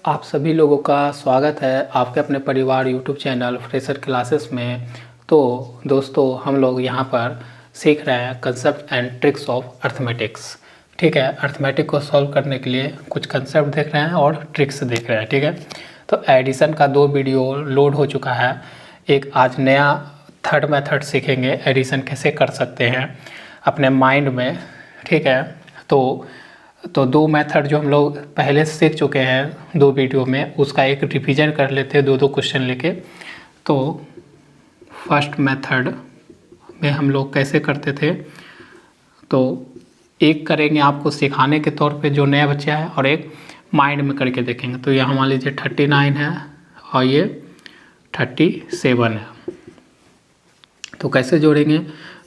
आप सभी लोगों का स्वागत है आपके अपने परिवार यूट्यूब चैनल फ्रेशर क्लासेस में। तो दोस्तों हम लोग यहाँ पर सीख रहे हैं concept and tricks of arithmetics. ठीक है, अर्थमेटिक को सॉल्व करने के लिए कुछ कंसेप्ट देख रहे हैं और ट्रिक्स देख रहे हैं। ठीक है, तो एडिशन का 2 वीडियो लोड हो चुका है। एक आज नया थर्ड मेथड सीखेंगे, एडिशन कैसे कर सकते हैं अपने माइंड में। ठीक है, तो 2 मेथड जो हम लोग पहले सीख चुके हैं 2 वीडियो में, उसका एक रिवीजन कर लेते हैं 2-2 क्वेश्चन लेके। तो फर्स्ट मेथड में हम लोग कैसे करते थे, तो एक करेंगे आपको सिखाने के तौर पे जो नया बच्चा है, और एक माइंड में करके देखेंगे। तो यहाँ मान लीजिए 39 है और ये 37 है। तो कैसे जोड़ेंगे,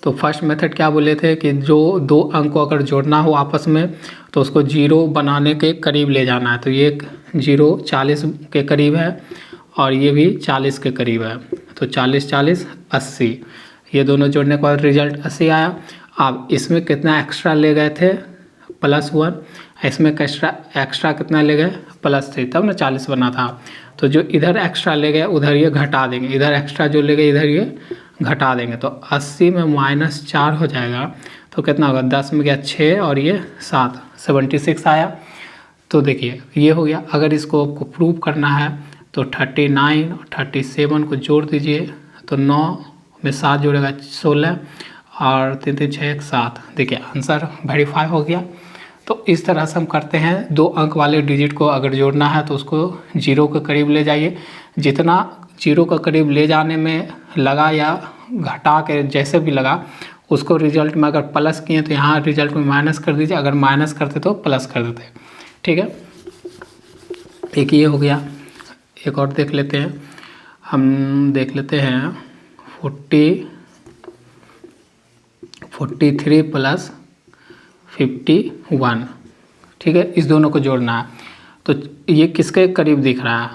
तो फर्स्ट मेथड क्या बोले थे कि जो 2 अंक को अगर जोड़ना हो आपस में तो उसको 0 बनाने के करीब ले जाना है। तो ये 0 40 के करीब है और ये भी 40 के करीब है। तो 40 40 80, ये दोनों जोड़ने के बाद रिजल्ट 80 आया। अब इसमें कितना एक्स्ट्रा ले गए थे, +1, इसमें एक्स्ट्रा कितना ले गए, +3, तब ना 40 बना था। तो जो इधर एक्स्ट्रा ले गए उधर ये घटा देंगे, इधर एक्स्ट्रा जो ले गए इधर ये घटा देंगे। तो 80 में -4 हो जाएगा तो कितना होगा, 10 में गया 6 और ये 7, 76 आया। तो देखिए ये हो गया। अगर इसको आपको प्रूव करना है तो 39 और 37 को जोड़ दीजिए। तो 9 में 7 जोड़ेगा 16 और 3 3 6 7। देखिए आंसर वेरीफाई हो गया। तो इस तरह से हम करते हैं। 2 अंक वाले डिजिट को अगर जोड़ना है तो उसको 0 के करीब ले जाइए। जितना 0 के करीब ले जाने में लगा या घटा के जैसे भी लगा, उसको रिजल्ट में अगर प्लस किए तो यहाँ रिजल्ट में माइनस कर दीजिए, अगर माइनस करते तो प्लस कर देते। ठीक है, एक ये हो गया। एक और देख लेते हैं, हम देख लेते हैं 43 + 51। ठीक है, इस दोनों को जोड़ना है। तो ये किसके करीब दिख रहा है,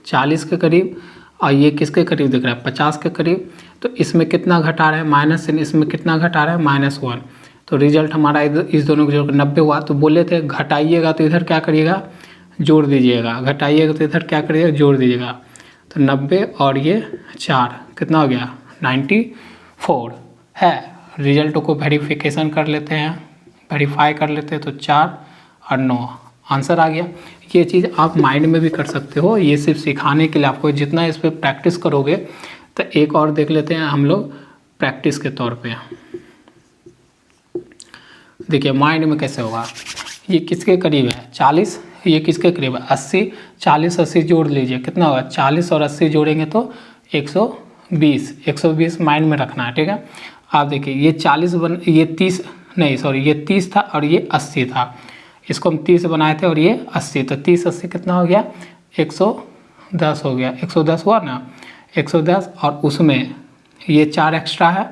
40 के करीब, और ये किसके करीब दिख रहा है, 50 के करीब। तो इसमें कितना घटा रहा है, माइनस से इसमें कितना घटा रहा है, -1। तो रिजल्ट हमारा इस दोनों को जोड़ 90 हुआ। तो बोले थे घटाइएगा तो इधर क्या करिएगा, जोड़ दीजिएगा, घटाइएगा तो इधर क्या करिएगा, जोड़ दीजिएगा। तो 90 और ये 4 कितना हो गया, 94 है। रिजल्ट को वेरिफिकेशन कर लेते हैं, वेरीफाई कर लेते हैं। तो 4 और 9 आंसर आ गया। ये चीज़ आप माइंड में भी कर सकते हो, ये सिर्फ सिखाने के लिए आपको। जितना इस पर प्रैक्टिस करोगे, तो एक और देख लेते हैं हम लोग प्रैक्टिस के तौर पे। देखिए माइंड में कैसे होगा, ये किसके करीब है 40, ये किसके करीब है 80। 40 80 जोड़ लीजिए, कितना होगा, 40 और 80 जोड़ेंगे तो 120 माइंड में रखना है। ठीक है, आप देखिए ये 40 ये 30 नहीं सॉरी, ये 30 था और ये 80 था। इसको हम 30 बनाए थे और ये 80, तो 30 80 कितना हो गया, 110 हो गया। 110 हुआ ना, 110, और उसमें ये 4 एक्स्ट्रा है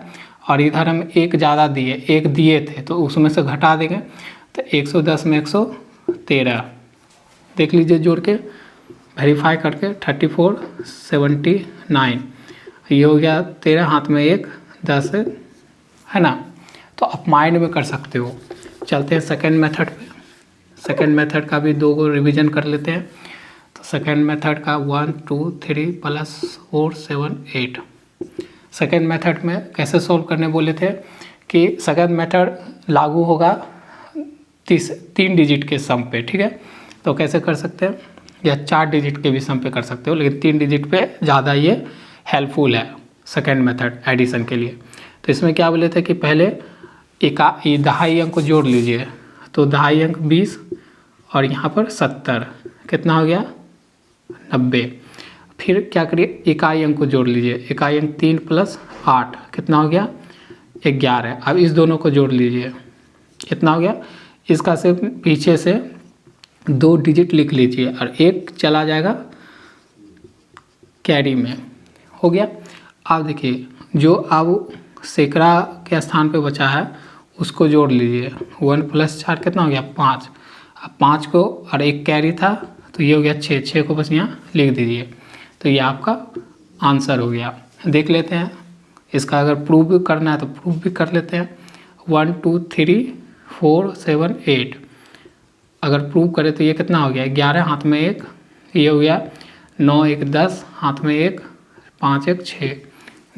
और इधर हम 1 ज़्यादा दिए, 1 दिए थे तो उसमें से घटा देंगे। तो 110 में 113 देख लीजिए जोड़ के वेरीफाई करके। 34 79 ये हो गया 13, हाथ में 1 10 है ना। तो आप माइंड में कर सकते हो। चलते हैं सेकेंड मेथड पे। सेकेंड मेथड का भी 2 को रिवीजन कर लेते हैं। तो सेकेंड मेथड का 1 2 3 + 4 7 8। सेकेंड मेथड में कैसे सॉल्व करने बोले थे कि सेकेंड मेथड लागू होगा 3 डिजिट के सम पे। ठीक है, तो कैसे कर सकते हैं, या 4 डिजिट के भी सम पे कर सकते हो, लेकिन 3 डिजिट पे ज़्यादा ये हेल्पफुल है सेकेंड मेथड एडिशन के लिए। तो इसमें क्या बोले थे कि पहले दहाई अंक को जोड़ लीजिए। तो दहाई अंक 20 और यहाँ पर 70 कितना हो गया, 90। फिर क्या करिए, इकाई अंक को जोड़ लीजिए। इकाई अंक 3 + 8 कितना हो गया, 11। अब इस दोनों को जोड़ लीजिए, कितना हो गया। इसका सिर्फ पीछे से 2 डिजिट लिख लीजिए और 1 चला जाएगा कैरी में, हो गया। अब देखिए जो अब सैकड़ा के स्थान पे बचा है उसको जोड़ लीजिए। 1 + 4 कितना हो गया, 5। अब 5 को और 1 कैरी था तो ये हो गया 6 को बस यहाँ लिख दीजिए। तो ये आपका आंसर हो गया। देख लेते हैं इसका, अगर प्रूव भी करना है तो प्रूव भी कर लेते हैं। 1 2 3 4 7 8 अगर प्रूव करें तो ये कितना हो गया, 11, हाथ में 1, ये हो गया 9 1 10, हाथ में 1, 5 1 6।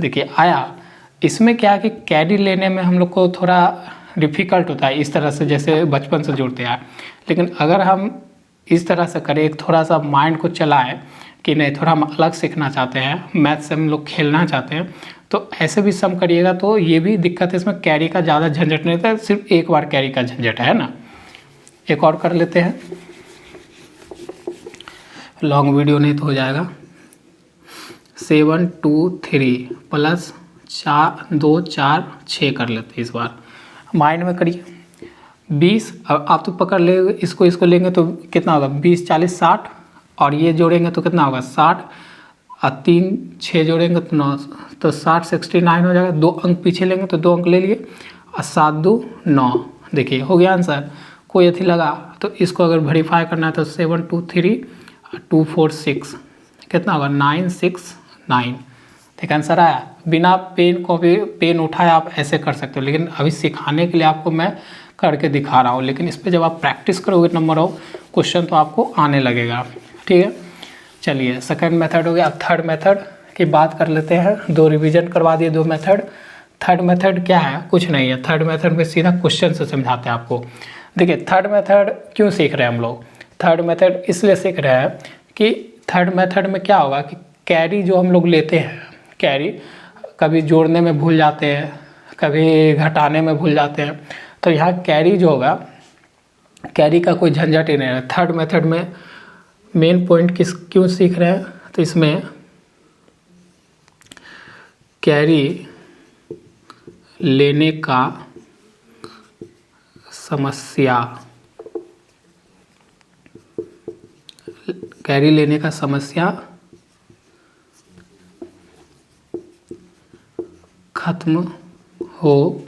देखिए आया। इसमें क्या है कि कैरी लेने में हम लोग को थोड़ा डिफ़िकल्ट होता है इस तरह से, जैसे बचपन से जुड़ते हैं। लेकिन अगर हम इस तरह से करें, एक थोड़ा सा माइंड को चलाएं कि नहीं थोड़ा हम अलग सीखना चाहते हैं, मैथ से हम लोग खेलना चाहते हैं, तो ऐसे भी सम करिएगा तो ये भी दिक्कत है, इसमें कैरी का ज़्यादा झंझट नहीं रहता, सिर्फ एक बार कैरी का झंझट है ना। एक और कर लेते हैं, लॉन्ग वीडियो नहीं तो हो जाएगा। 7 2 3 प्लस 4 2 4 6 कर लेते हैं इस बार, माइंड में करिए। 20, अब आप तो पकड़ ले, इसको लेंगे तो कितना होगा, 20 40 60, और ये जोड़ेंगे तो कितना होगा 60, और 3 6 जोड़ेंगे तो 9, तो 60 69 हो जाएगा। 2 अंक पीछे लेंगे तो 2 अंक ले लिए, और 7 2 9। देखिए हो गया आंसर। कोई अथी लगा तो इसको अगर वेरीफाई करना है तो 7 2 3 2 4 6 कितना होगा 9 6 9। ठीक आंसर आया। बिना पेन कॉपी पेन उठाए आप ऐसे कर सकते हो, लेकिन अभी सिखाने के लिए आपको मैं करके दिखा रहा हूँ, लेकिन इस पर जब आप प्रैक्टिस करोगे नंबर ऑफ क्वेश्चन तो आपको आने लगेगा। ठीक है, चलिए सेकंड मेथड हो गया। अब थर्ड मेथड की बात कर लेते हैं। 2 रिवीजन करवा दिए 2 मेथड। थर्ड मेथड क्या है, कुछ नहीं है। थर्ड मेथड में सीधा क्वेश्चन से समझाते हैं आपको। देखिए थर्ड मेथड क्यों सीख रहे हैं हम लोग, थर्ड मेथड इसलिए सीख रहे हैं कि थर्ड मेथड में क्या होगा कि कैरी जो हम लोग लेते हैं, कैरी कभी जोड़ने में भूल जाते हैं, कभी घटाने में भूल जाते हैं, तो यहाँ कैरी जो होगा, कैरी का कोई झंझट ही नहीं है। थर्ड मेथड में मेन पॉइंट क्यों सीख रहे हैं, तो इसमें कैरी लेने का समस्या, कैरी लेने का समस्या खत्म हो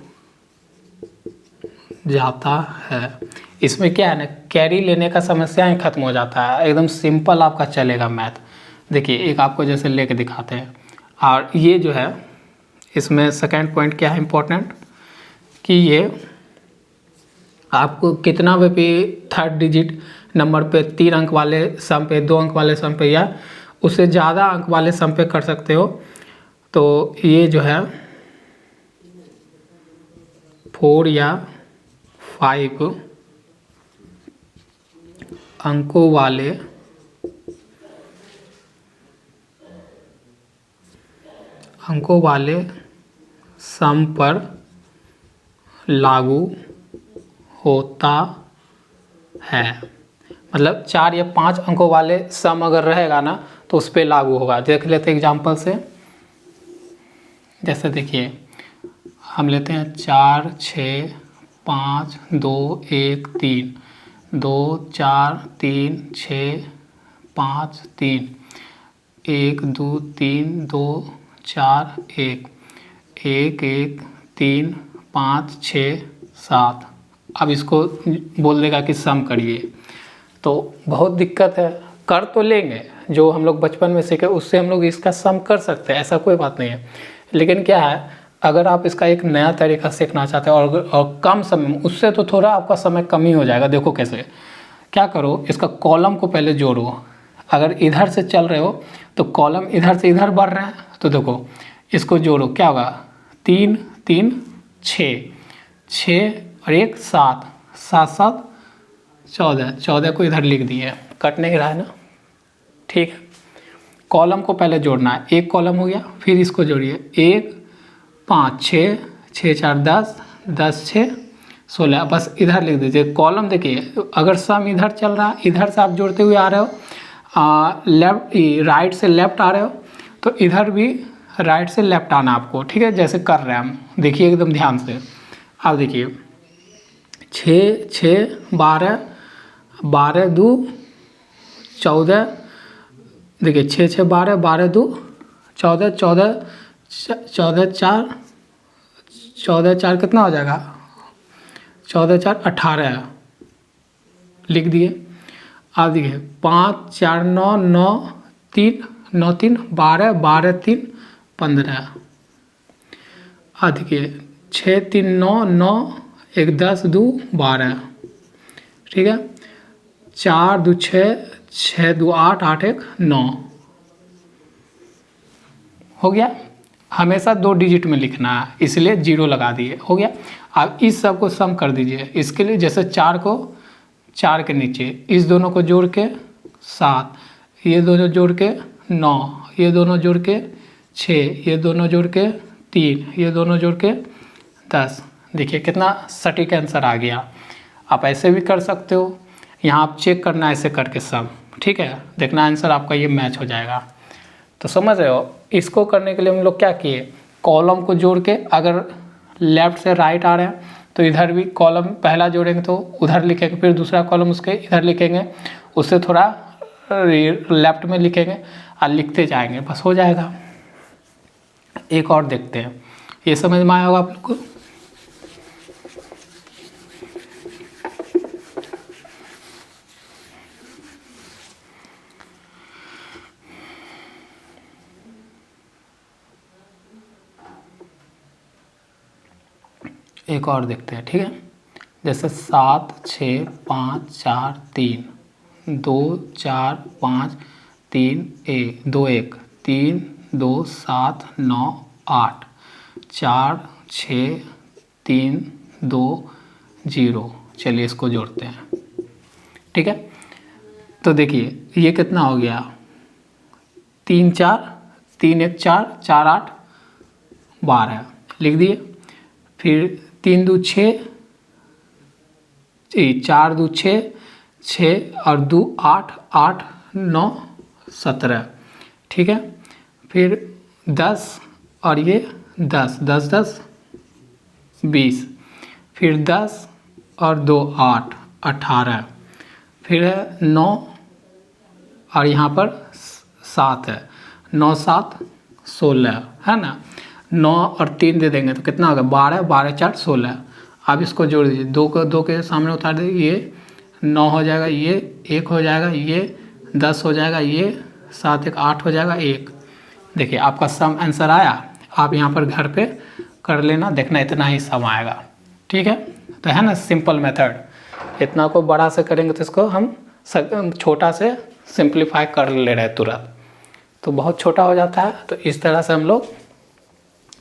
जाता है। इसमें क्या है ना, कैरी लेने का समस्या ही खत्म हो जाता है, एकदम सिंपल आपका चलेगा मैथ। देखिए एक आपको जैसे लेके दिखाते हैं, और ये जो है इसमें सेकंड पॉइंट क्या है इम्पोर्टेंट, कि ये आपको कितना भी थर्ड डिजिट नंबर पे 3 अंक वाले सम पे, 2 अंक वाले सम पे, या उससे ज़्यादा अंक वाले सम पे कर सकते हो। तो ये जो है 4 या 5 अंकों वाले सम पर लागू होता है। मतलब 4 या 5 अंकों वाले सम अगर रहेगा ना तो उस पर लागू होगा। देख लेते हैं एग्जाम्पल से। जैसे देखिए हम लेते हैं 4 6 5 2 1 3, 2 4 3 6 5 3, 1 2 3 2 4 1 1 1 3 5 6 7। अब इसको बोल देगा कि सम करिए, तो बहुत दिक्कत है। कर तो लेंगे, जो हम लोग बचपन में सीखे उससे हम लोग इसका सम कर सकते हैं, ऐसा कोई बात नहीं है। लेकिन क्या है, अगर आप इसका एक नया तरीका सीखना चाहते हो और कम समय, उससे तो थोड़ा आपका समय कम ही हो जाएगा। देखो कैसे, क्या करो, इसका कॉलम को पहले जोड़ो। अगर इधर से चल रहे हो तो कॉलम इधर से इधर बढ़ रहा है, तो देखो इसको जोड़ो, क्या होगा 3 3 6 6 और 1 7 7 7 14, 14 को इधर लिख दिए, कट नहीं रहा है ना। ठीक है, कॉलम को पहले जोड़ना है। एक कॉलम हो गया, फिर इसको जोड़िए 1 5 6 6 4 10 10 6 16, बस इधर लिख दीजिए कॉलम। देखिए अगर सम इधर चल रहा है, इधर से आप जोड़ते हुए आ रहे हो, लेफ्ट राइट से लेफ्ट आ रहे हो, तो इधर भी राइट से लेफ्ट आना आपको। ठीक है, जैसे कर रहे हैं हम, देखिए एकदम ध्यान से। अब देखिए 6 6 12 12 2 14, देखिए 6 6 12 12 2 14 14 14 4 14 4 कितना हो जाएगा, 14 4 18 लिख दिए। अब देखिए 5 4 9 9 3 9 3 12 12 3 15। अब देखिए 6 3 9 9 1 10 2 12। ठीक है, 4 2 6 6 2 8, 8 1 9 हो गया। हमेशा 2 डिजिट में लिखना है, इसलिए 0 लगा दिए, हो गया। अब इस सब को सम कर दीजिए। इसके लिए जैसे 4 को 4 के नीचे इस दोनों को जोड़ के 7, ये दोनों जोड़ के 9, ये दोनों जोड़ के 6, ये दोनों जोड़ के 3, ये दोनों जोड़ के 10। देखिए कितना सटीक आंसर आ गया। आप ऐसे भी कर सकते हो, यहाँ आप चेक करना ऐसे करके सम, ठीक है, देखना आंसर आपका ये मैच हो जाएगा। तो समझ रहे हो, इसको करने के लिए हम लोग क्या किए, कॉलम को जोड़ के अगर लेफ़्ट से राइट आ रहे हैं तो इधर भी कॉलम पहला जोड़ेंगे तो उधर लिखेंगे, फिर दूसरा कॉलम उसके इधर लिखेंगे, उससे थोड़ा लेफ़्ट में लिखेंगे और लिखते जाएंगे, बस हो जाएगा। एक और देखते हैं, ये समझ में आया होगा आप लोग को। एक और देखते हैं, ठीक है। जैसे 7 6 5 4 3 2 4 5 3 1 2 1 3 2 7 9 8 4 6 3 2 0। चलिए इसको जोड़ते हैं, ठीक है। तो देखिए ये कितना हो गया, 3 4 3 1 4 4 8 12 लिख दिए। फिर 3 2 6, 4 2 6 6 और 2 8 8 9 17, ठीक है। फिर 10 और ये 10 10 10 20, फिर 10 और 2 8 18, फिर है 9 और यहाँ पर 7 है, 9 7 16 है ना। 9 और 3 दे देंगे तो कितना होगा, 12 12 4 16। अब इसको जोड़ दीजिए, 2 के सामने उतार दीजिए, ये 9 हो जाएगा, ये 1 हो जाएगा, ये 10 हो जाएगा, ये 7 1 8 हो जाएगा 1। देखिए आपका सम आंसर आया। आप यहाँ पर घर पे कर लेना, देखना इतना ही सम आएगा, ठीक है। तो है ना सिंपल मेथड, इतना को बड़ा से करेंगे तो इसको हम छोटा से सिंप्लीफाई कर ले रहे हैं तुरंत, तो बहुत छोटा हो जाता है। तो इस तरह से हम लोग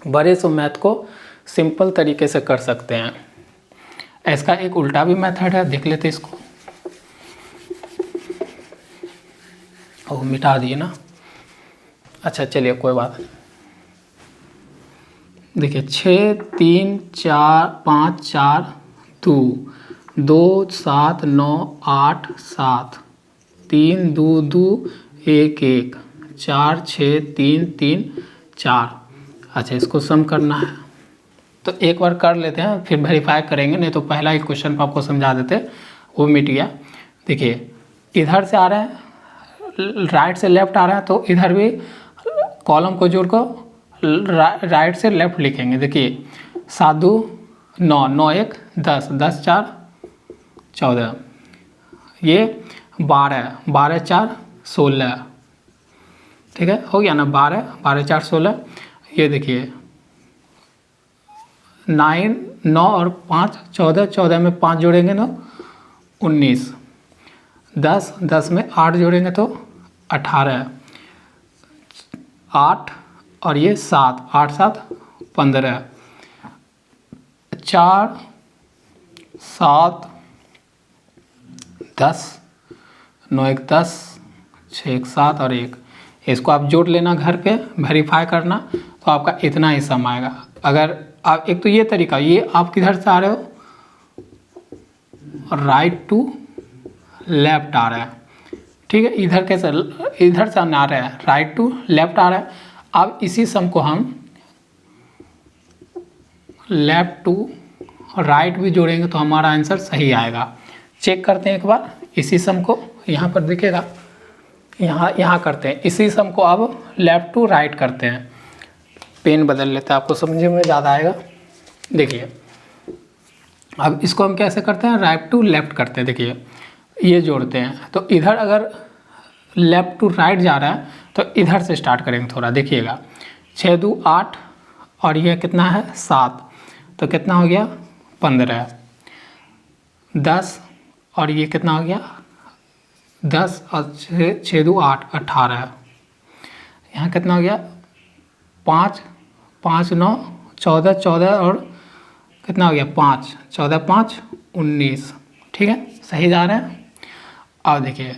बड़े से मैथ को सिंपल तरीके से कर सकते हैं। इसका एक उल्टा भी मेथड है, देख लेते इसको। ओ मिटा दिए ना, अच्छा चलिए कोई बात नहीं। देखिए 6 3 4 5 4 2 2 7 9 8 7 3 2 2 1 1 4 6 3 3 4। अच्छा इसको सम करना है तो एक बार कर लेते हैं, फिर वेरीफाई करेंगे, नहीं तो पहला ही क्वेश्चन आपको समझा देते, वो मिट गया। देखिए इधर से आ रहे हैं, राइट से लेफ्ट आ रहा है, तो इधर भी कॉलम को जोड़कर राइट से लेफ्ट लिखेंगे। देखिए 7 2 9 9 1 10 10 4 14, ये 12 12 4 16, ठीक है, हो गया ना। 12 12 4 16, ये देखिए 9 और 5 14, 14 में 5 जोड़ेंगे ना 19, 10 10 में 8 जोड़ेंगे तो 18, 8 और ये 7 8 7 15, 4 7 10 9 1 10 6 1 7 और 1। इसको आप जोड़ लेना घर पे, वेरीफाई करना, तो आपका इतना ही सम आएगा। अगर आप एक तो ये तरीका, ये आप किधर से आ रहे हो, राइट टू लेफ्ट आ रहा है, ठीक है। इधर कैसे, इधर से आ रहा है, राइट टू लेफ्ट आ रहा है। अब इसी सम को हम लेफ्ट टू राइट भी जोड़ेंगे तो हमारा आंसर सही आएगा। चेक करते हैं एक बार, इसी सम को यहाँ पर दिखेगा, यहाँ करते हैं इसी सम को, अब लेफ़्ट टू राइट करते हैं। पेन बदल लेते हैं, आपको समझने में ज़्यादा आएगा। देखिए अब इसको हम कैसे करते हैं, राइट टू लेफ़्ट करते हैं। देखिए ये जोड़ते हैं, तो इधर अगर लेफ़्ट टू राइट जा रहा है तो इधर से स्टार्ट करेंगे थोड़ा, देखिएगा 6 2 8 और ये कितना है 7, तो कितना हो गया 15, 10 और ये कितना हो गया 10 और 6 2 8 18। यहाँ कितना हो गया 5 5 9 14 14 और कितना हो गया 5 14 5 19। ठीक है, सही जा रहे हैं। अब देखिए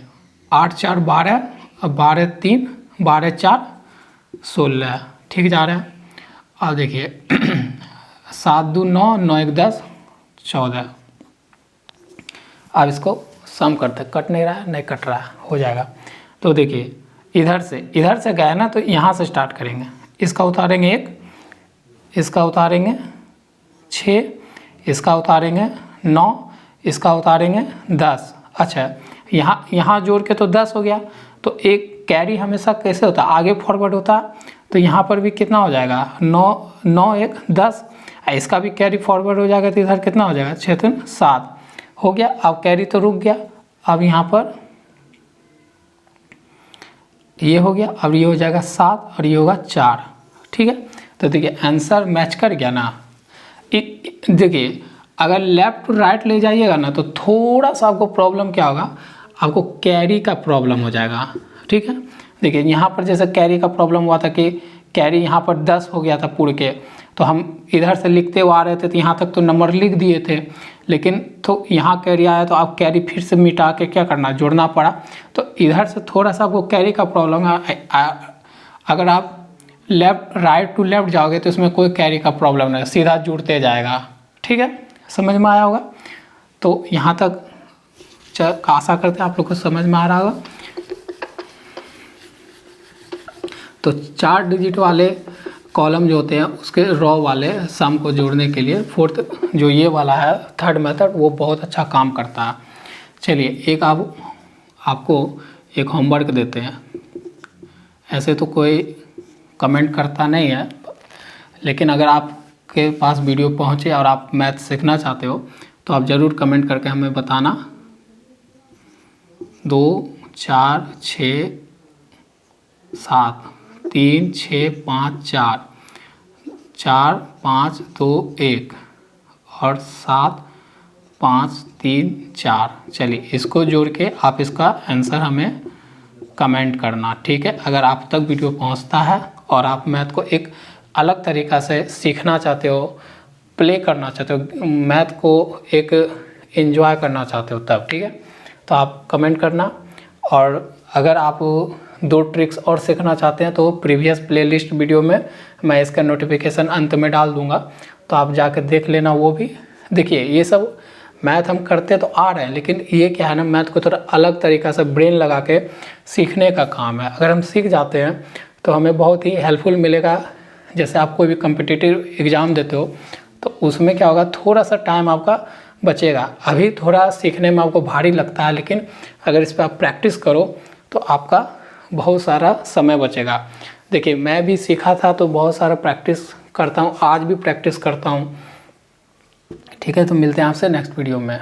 8 4 12 और 12 3 12 4 16। ठीक जा रहे हैं। अब देखिए 7 2 9 9 1 10 14। अब इसको सम करते, कट नहीं रहा है, नहीं कट रहा है, हो जाएगा। तो देखिए इधर से गए ना, तो यहाँ से स्टार्ट करेंगे। इसका उतारेंगे 1, इसका उतारेंगे 6, इसका उतारेंगे 9, इसका उतारेंगे 10। अच्छा, यहाँ जोड़ के तो 10 हो गया। तो एक कैरी हमेशा कैसे होता है, आगे फॉरवर्ड होता है। तो यहाँ पर भी कितना हो जाएगा 9 9 1 10। इसका भी कैरी फॉरवर्ड हो जाएगा, तो इधर कितना हो जाएगा 6 3 7 हो गया। अब कैरी तो रुक गया। अब यहाँ पर ये हो गया, अब ये हो जाएगा 7 और ये होगा 4। ठीक है, तो देखिए आंसर मैच कर गया ना। देखिए अगर लेफ्ट टू राइट ले जाइएगा ना, तो थोड़ा सा आपको प्रॉब्लम क्या होगा, आपको कैरी का प्रॉब्लम हो जाएगा। ठीक है, देखिए यहाँ पर जैसे कैरी का प्रॉब्लम हुआ था कि कैरी यहाँ पर 10 हो गया था पूरे के, तो हम इधर से लिखते हुए आ रहे थे, तो यहाँ तक तो नंबर लिख दिए थे, लेकिन तो यहाँ कैरी आया तो आप कैरी फिर से मिटा के क्या करना, जोड़ना पड़ा। तो इधर से थोड़ा सा आपको कैरी का प्रॉब्लम है। अगर आप लेफ्ट राइट टू लेफ्ट जाओगे तो इसमें कोई कैरी का प्रॉब्लम नहीं, सीधा जुड़ते जाएगा। ठीक है, समझ में आया होगा। तो यहाँ तक आशा करते हैं आप लोग को समझ में आ रहा होगा। तो 4 डिजिट वाले कॉलम जो होते हैं उसके रॉ वाले सम को जोड़ने के लिए फोर्थ जो ये वाला है थर्ड मेथड, वो बहुत अच्छा काम करता है। चलिए एक आपको एक होमवर्क देते हैं। ऐसे तो कोई कमेंट करता नहीं है, लेकिन अगर आपके पास वीडियो पहुंचे और आप मैथ सीखना चाहते हो तो आप ज़रूर कमेंट करके हमें बताना। 2 4 6 7 3 6 5 4 4 5 2 1 और 7 5 3 4। चलिए इसको जोड़ के आप इसका आंसर हमें कमेंट करना। ठीक है, अगर आप तक वीडियो पहुंचता है और आप मैथ को एक अलग तरीक़ा से सीखना चाहते हो, प्ले करना चाहते हो, मैथ को एक एंजॉय करना चाहते हो तब, ठीक है, तो आप कमेंट करना। और अगर आप 2 ट्रिक्स और सीखना चाहते हैं तो प्रीवियस प्लेलिस्ट वीडियो में मैं इसका नोटिफिकेशन अंत में डाल दूंगा, तो आप जाकर देख लेना वो भी। देखिए ये सब मैथ हम करते तो आ रहे हैं, लेकिन ये क्या है ना, मैथ को थोड़ा अलग तरीक़ा से ब्रेन लगा के सीखने का काम है। अगर हम सीख जाते हैं तो हमें बहुत ही हेल्पफुल मिलेगा। जैसे आप कोई भी कम्पिटिटिव एग्ज़ाम देते हो तो उसमें क्या होगा, थोड़ा सा टाइम आपका बचेगा। अभी थोड़ा सीखने में आपको भारी लगता है, लेकिन अगर इस पर आप प्रैक्टिस करो तो आपका बहुत सारा समय बचेगा। देखिए मैं भी सीखा था तो बहुत सारा प्रैक्टिस करता हूँ, आज भी प्रैक्टिस करता हूँ। ठीक है, तो मिलते हैं आपसे नेक्स्ट वीडियो में।